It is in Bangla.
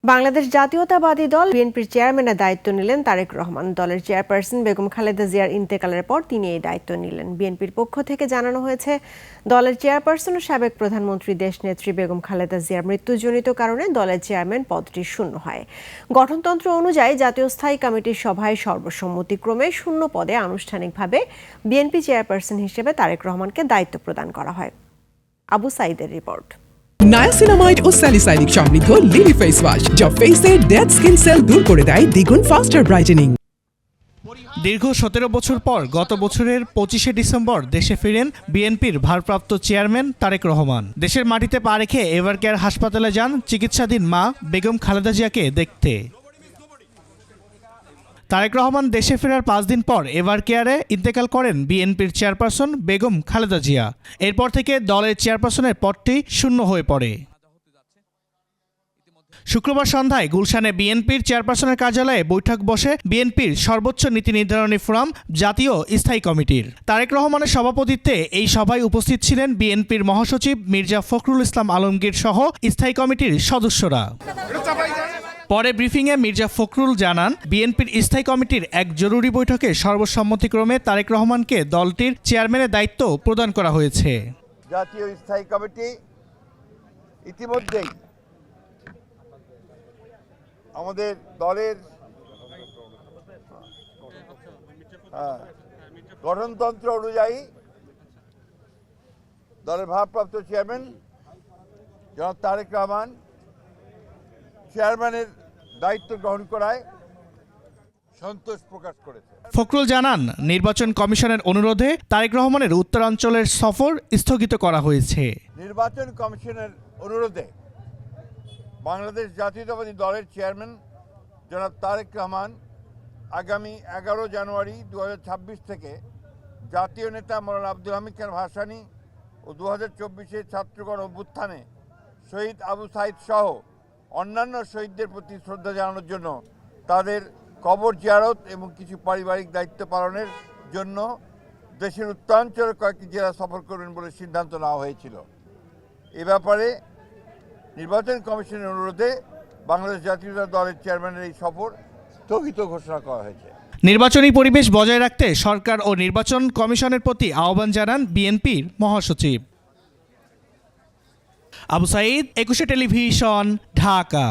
বাংলাদেশ জাতীয়তাবাদী দল বিএনপির চেয়ারম্যানের দায়িত্ব নিলেন তারেক রহমান। দলের চেয়ারপারসন বেগম খালেদা জিয়ার ইন্তেকালের পর তিনি এই দায়িত্ব নিলেন। বিএনপির পক্ষ থেকে জানানো হয়েছে, দলের চেয়ারপারসন ও সাবেক প্রধানমন্ত্রী দেশনেত্রী বেগম খালেদা জিয়ার মৃত্যুজনিত কারণে দলের চেয়ারম্যান পদটি শূন্য হয়। গঠনতন্ত্র অনুযায়ী জাতীয় স্থায়ী কমিটির সভায় সর্বসম্মতিক্রমে শূন্য পদে আনুষ্ঠানিকভাবে বিএনপি চেয়ারপারসন হিসেবে তারেক রহমানকে দায়িত্ব প্রদান করা হয়। আবু সাইদের রিপোর্ট। নায়াসিনামাইড ও স্যালিসাইলিক সমৃদ্ধ লিলি ফেস ওয়াশ যা ফেসের ডেড স্কিন সেল দূর করে দেয় দ্বিগুণ ফাস্টার ব্রাইটেনিং। দীর্ঘ ১৭ বছর পর গত বছরের ২৫শে ডিসেম্বর দেশে ফিরেন বিএনপির ভারপ্রাপ্ত চেয়ারম্যান তারেক রহমান। দেশের মাটিতে পা রেখে এভারকেয়ার হাসপাতালে যান চিকিৎসাধীন মা বেগম খালেদা জিয়াকে দেখতে। তারেক রহমান দেশে ফেরার ৫ দিন পর এভারকেয়ারে ইন্তেকাল করেন বিএনপির চেয়ারপারসন বেগম খালেদা জিয়া। এরপর থেকে দলের চেয়ারপারসনের পদটি শূন্য হয়ে পড়ে। শুক্রবার সন্ধ্যায় গুলশানে বিএনপির চেয়ারপারসনের কার্যালয়ে বৈঠক বসে বিএনপির সর্বোচ্চ নীতি নির্ধারণী ফোরাম জাতীয় স্থায়ী কমিটির। তারেক রহমানের সভাপতিত্বে এই সভায় উপস্থিত ছিলেন বিএনপির মহাসচিব মির্জা ফখরুল ইসলাম আলমগীর সহ স্থায়ী কমিটির সদস্যরা। পরে ব্রিফিংয়ে মির্জা ফখরুল জানান, বিএনপির স্থায়ী কমিটির এক জরুরি বৈঠকে সর্বসম্মতিক্রমে তারেক রহমানকে দলটির চেয়ারম্যানের দায়িত্ব প্রদান করা হয়েছে। জাতীয় স্থায়ী কমিটি ইতিমধ্যেই আমাদের দলের গঠনতন্ত্র অনুযায়ী দলের ভারপ্রাপ্ত চেয়ারম্যান জনাব তারেক রহমান চেয়ারম্যানের দায়িত্ব গ্রহণ করায় সন্তোষ প্রকাশ করেছে। ফখরুল জানান, নির্বাচন কমিশনের অনুরোধে তারেক রহমানের উত্তরাঞ্চলের সফর স্থগিত করা হয়েছে। নির্বাচন কমিশনের অনুরোধে বাংলাদেশ জাতীয়তাবাদী দলের চেয়ারম্যান জনাব তারেক রহমান আগামী 11 জানুয়ারি 2026 থেকে জাতীয় নেতা মৌলানা আব্দুল হামিদ খান ভাসানী ও 2024-এর ছাত্রগণ অভ্যুত্থানে শহীদ আবু সাইদ সহ অন্যান্য শহীদদের প্রতি শ্রদ্ধা জানানোর জন্য তাদের কবর জিয়ারত এবং কিছু পারিবারিক দায়িত্ব পালনের জন্য দেশের উত্তরাঞ্চলের কয়েকটি জেলা সফর করবেন বলে সিদ্ধান্ত নেওয়া হয়েছিল। এ ব্যাপারে নির্বাচন কমিশনের অনুরোধে বাংলাদেশ জাতীয়তাবাদী দলের চেয়ারম্যানের এই সফর স্থগিত ঘোষণা করা হয়েছে। নির্বাচনী পরিবেশ বজায় রাখতে সরকার ও নির্বাচন কমিশনের প্রতি আহ্বান জানান বিএনপির মহাসচিব। আবু সাইদ, ২১ টেলিভিশন, ঢাকা।